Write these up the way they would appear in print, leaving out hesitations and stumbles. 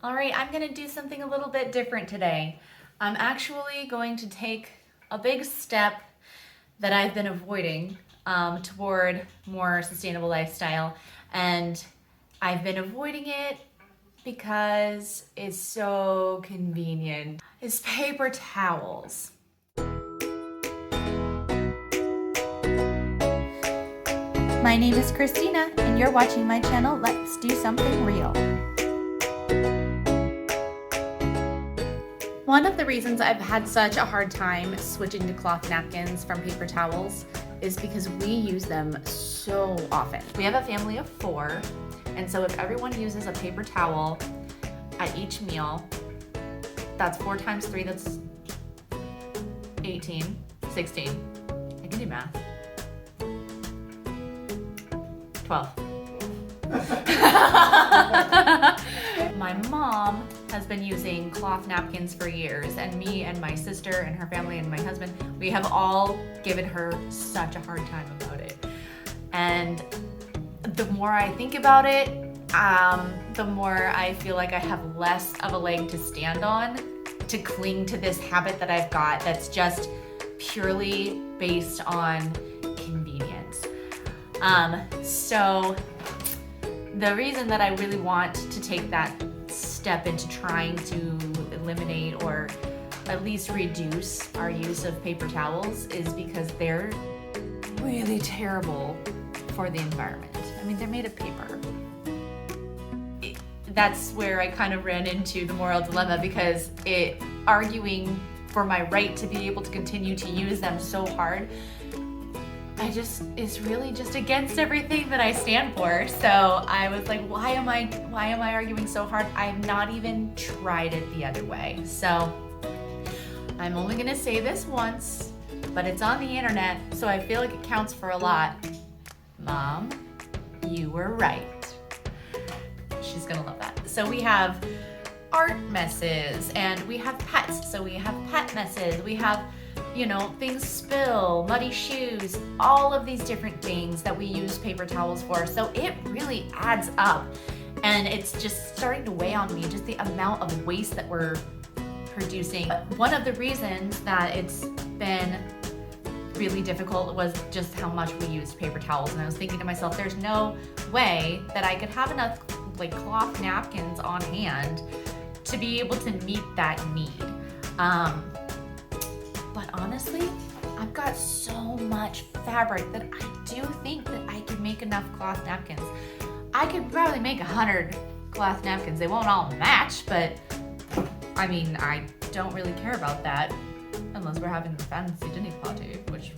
All right, I'm gonna do something a little bit different today. I'm actually going to take a big step that I've been avoiding toward more sustainable lifestyle. And I've been avoiding it because it's so convenient. It's paper towels. My name is Christina, and you're watching my channel, Let's Do Something Real. One of the reasons I've had such a hard time switching to cloth napkins from paper towels is because we use them so often. We have a family of 4, and so if everyone uses a paper towel at each meal, that's 4 times 3, that's 18, 16. I can do math. 12. My mom has been using cloth napkins for years, and me and my sister and her family and my husband, we have all given her such a hard time about it. And the more I think about it, the more I feel like I have less of a leg to stand on to cling to this habit that I've got that's just purely based on convenience. So the reason that I really want to take that step into trying to eliminate or at least reduce our use of paper towels is because they're really terrible for the environment. I mean, they're made of paper. That's where I kind of ran into the moral dilemma, because arguing for my right to be able to continue to use them so hard, is really just against everything that I stand for. So I was like, why am I arguing so hard? I have not even tried it the other way. So I'm only gonna say this once, but it's on the internet, so I feel like it counts for a lot. Mom, you were right. She's gonna love that. So we have art messes, and we have pets. So we have pet messes. We have, things spill, muddy shoes, all of these different things that we use paper towels for. So it really adds up, and it's just starting to weigh on me, just the amount of waste that we're producing. One of the reasons that it's been really difficult was just how much we used paper towels, and I was thinking to myself, there's no way that I could have enough cloth napkins on hand to be able to meet that need. But honestly, I've got so much fabric that I do think that I could make enough cloth napkins. I could probably make 100 cloth napkins. They won't all match, but I mean, I don't really care about that unless we're having a fancy dinner party, which,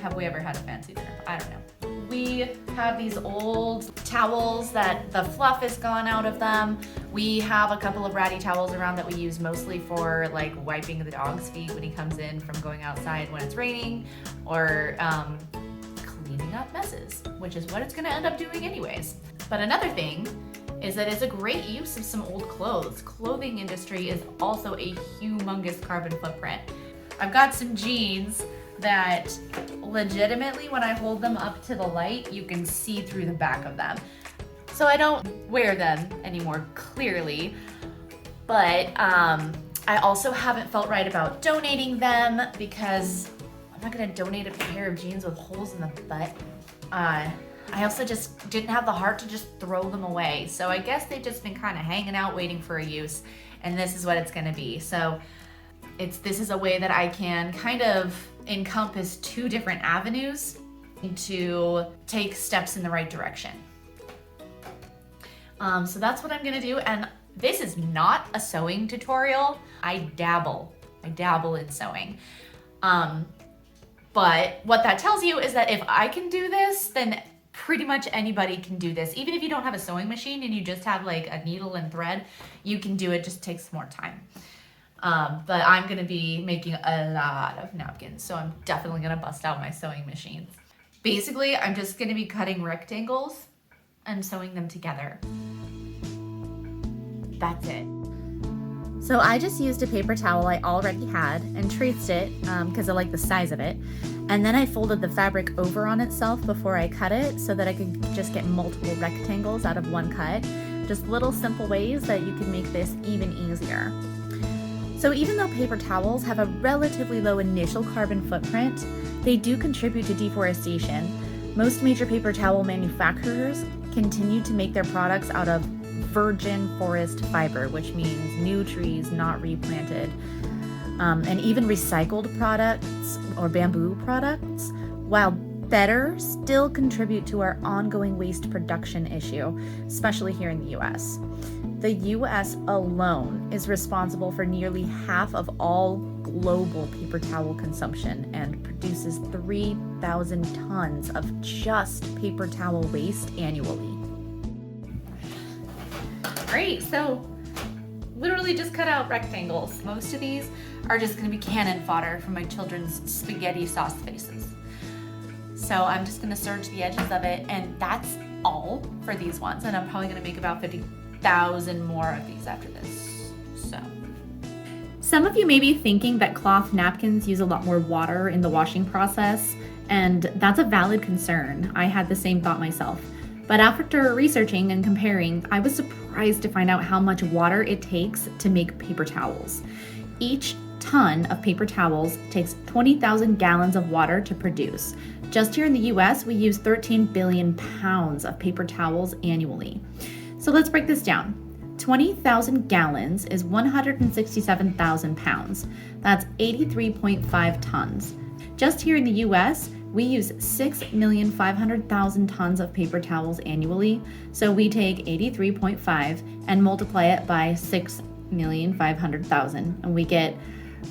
have we ever had a fancy dinner? I don't know. We have these old towels that the fluff is gone out of them. We have a couple of ratty towels around that we use mostly for wiping the dog's feet when he comes in from going outside when it's raining, or cleaning up messes, which is what it's gonna end up doing anyways. But another thing is that it's a great use of some old clothes. Clothing industry is also a humongous carbon footprint. I've got some jeans that legitimately, when I hold them up to the light, you can see through the back of them. So I don't wear them anymore, clearly, but I also haven't felt right about donating them, because I'm not gonna donate a pair of jeans with holes in the butt. I also just didn't have the heart to just throw them away. So I guess they've just been kind of hanging out waiting for a use, and this is what it's gonna be. So this is a way that I can kind of encompass 2 different avenues to take steps in the right direction. So that's what I'm gonna do, and this is not a sewing tutorial. I dabble in sewing. But what that tells you is that if I can do this, then pretty much anybody can do this. Even if you don't have a sewing machine and you just have a needle and thread, you can do it, just takes more time. But I'm gonna be making a lot of napkins, so I'm definitely gonna bust out my sewing machines. Basically, I'm just gonna be cutting rectangles and sewing them together. That's it. So I just used a paper towel I already had and traced it because I like the size of it. And then I folded the fabric over on itself before I cut it so that I could just get multiple rectangles out of one cut. just little simple ways that you can make this even easier. So even though paper towels have a relatively low initial carbon footprint, they do contribute to deforestation. Most major paper towel manufacturers continue to make their products out of virgin forest fiber, which means new trees not replanted, and even recycled products or bamboo products, while better still contribute to our ongoing waste production issue, especially here in the US. The US alone is responsible for nearly half of all global paper towel consumption and produces 3,000 tons of just paper towel waste annually. Great, so literally just cut out rectangles. Most of these are just gonna be cannon fodder for my children's spaghetti sauce faces. So I'm just gonna serge the edges of it, and that's all for these ones. And I'm probably gonna make about 50,000 more of these after this, so. Some of you may be thinking that cloth napkins use a lot more water in the washing process, and that's a valid concern. I had the same thought myself. But after researching and comparing, I was surprised to find out how much water it takes to make paper towels. Each ton of paper towels takes 20,000 gallons of water to produce. Just here in the US, we use 13 billion pounds of paper towels annually. So let's break this down. 20,000 gallons is 167,000 pounds. That's 83.5 tons. Just here in the US, we use 6,500,000 tons of paper towels annually. So we take 83.5 and multiply it by 6,500,000, and we get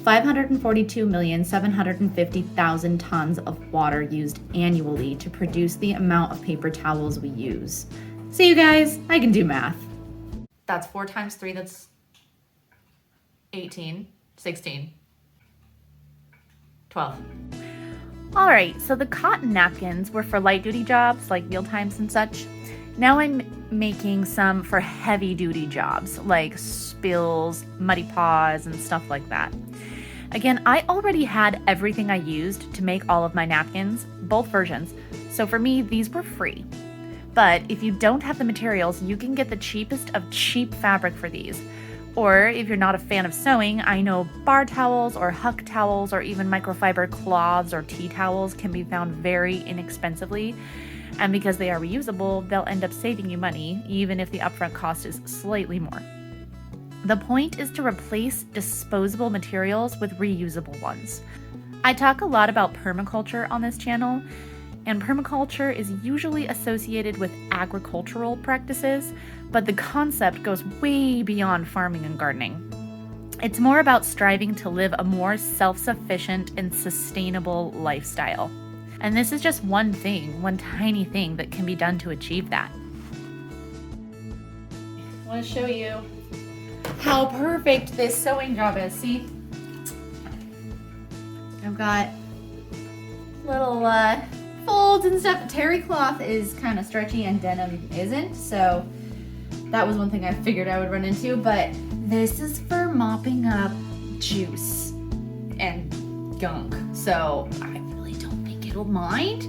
542,750,000 tons of water used annually to produce the amount of paper towels we use. See you guys, I can do math. That's 4 times 3, that's 18, 16, 12. All right, so the cotton napkins were for light duty jobs like meal times and such. Now I'm making some for heavy duty jobs like spills, muddy paws, and stuff like that. Again, I already had everything I used to make all of my napkins, both versions. So for me, these were free. But if you don't have the materials, you can get the cheapest of cheap fabric for these. Or if you're not a fan of sewing, I know bar towels or huck towels or even microfiber cloths or tea towels can be found very inexpensively. And because they are reusable, they'll end up saving you money, even if the upfront cost is slightly more. The point is to replace disposable materials with reusable ones. I talk a lot about permaculture on this channel, and permaculture is usually associated with agricultural practices, but the concept goes way beyond farming and gardening. It's more about striving to live a more self-sufficient and sustainable lifestyle. And this is just one thing, one tiny thing that can be done to achieve that. I want to show you how perfect this sewing job is. See? I've got little folds and stuff. Terry cloth is kind of stretchy and denim isn't, so that was one thing I figured I would run into, but this is for mopping up juice and gunk, so I really don't think it'll mind.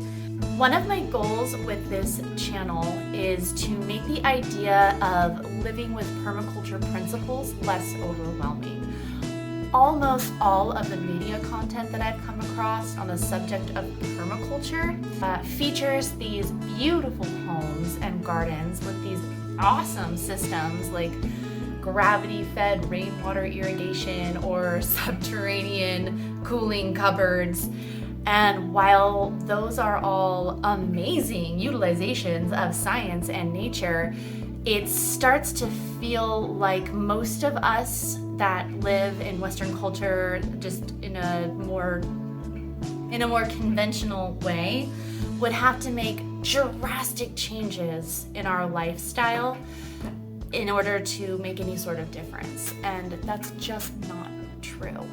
One of my goals with this channel is to make the idea of living with permaculture principles less overwhelming. Almost all of the media content that I've come across on the subject of permaculture features these beautiful homes and gardens with these awesome systems like gravity-fed rainwater irrigation or subterranean cooling cupboards. And while those are all amazing utilizations of science and nature, it starts to feel like most of us that live in Western culture just in a more conventional way would have to make drastic changes in our lifestyle in order to make any sort of difference. And that's just not true.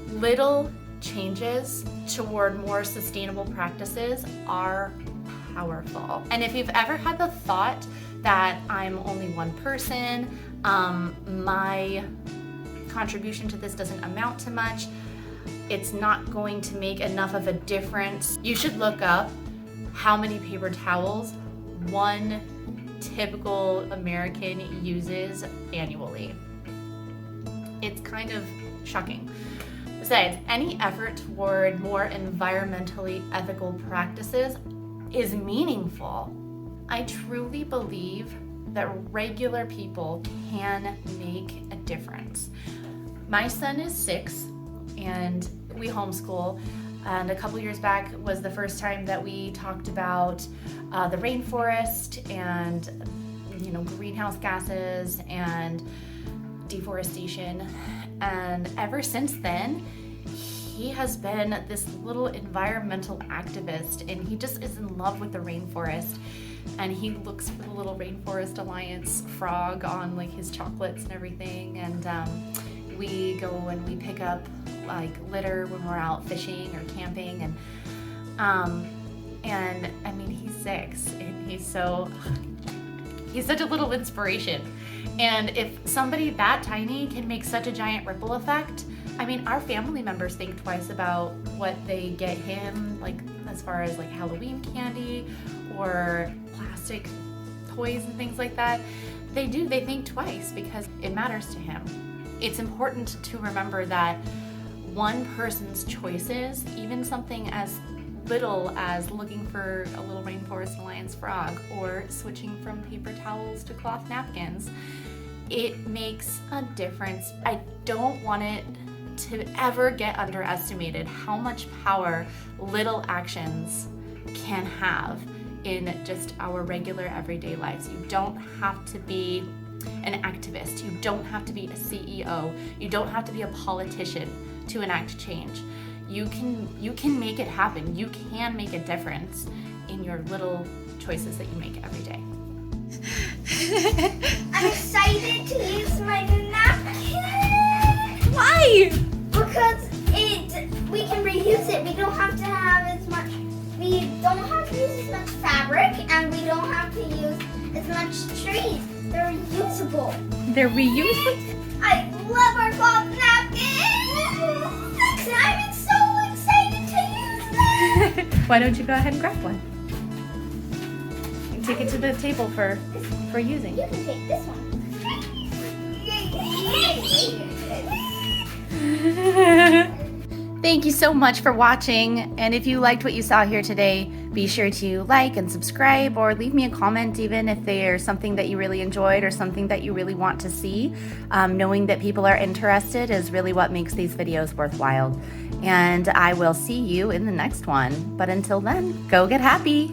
Little changes toward more sustainable practices are powerful. And if you've ever had the thought that I'm only one person, my contribution to this doesn't amount to much, it's not going to make enough of a difference, you should look up how many paper towels one typical American uses annually. It's kind of shocking. Besides, any effort toward more environmentally ethical practices is meaningful. I truly believe that regular people can make a difference. My son is 6 and we homeschool, and a couple years back was the first time that we talked about the rainforest and greenhouse gases and deforestation. And ever since then, he has been this little environmental activist, and he just is in love with the rainforest. And he looks for the little Rainforest Alliance frog on like his chocolates and everything. And we go and we pick up like litter when we're out fishing or camping. And I mean, he's 6 and he's such a little inspiration. And if somebody that tiny can make such a giant ripple effect, I mean, our family members think twice about what they get him, like as far as like Halloween candy or plastic toys and things like that. They think twice because it matters to him. It's important to remember that one person's choices, even something as little as looking for a little Rainforest Alliance frog or switching from paper towels to cloth napkins, it makes a difference. I don't want it to ever get underestimated how much power little actions can have in just our regular everyday lives. You don't have to be an activist. You don't have to be a CEO. You don't have to be a politician to enact change. You can make it happen. You can make a difference in your little choices that you make every day. I'm excited to use my new napkin. Why? Because we can reuse it. We don't have to have as much. We don't have to use as much fabric, and we don't have to use as much trees. They're reusable. They're reusable. I love our cloth napkins. I'm so excited to use them. Why don't you go ahead and grab one? And take it to the table for using. You can take this one. Thank you so much for watching, and if you liked what you saw here today, be sure to like and subscribe, or leave me a comment even if there's something that you really enjoyed or something that you really want to see. Knowing that people are interested is really what makes these videos worthwhile. And I will see you in the next one. But until then, go get happy!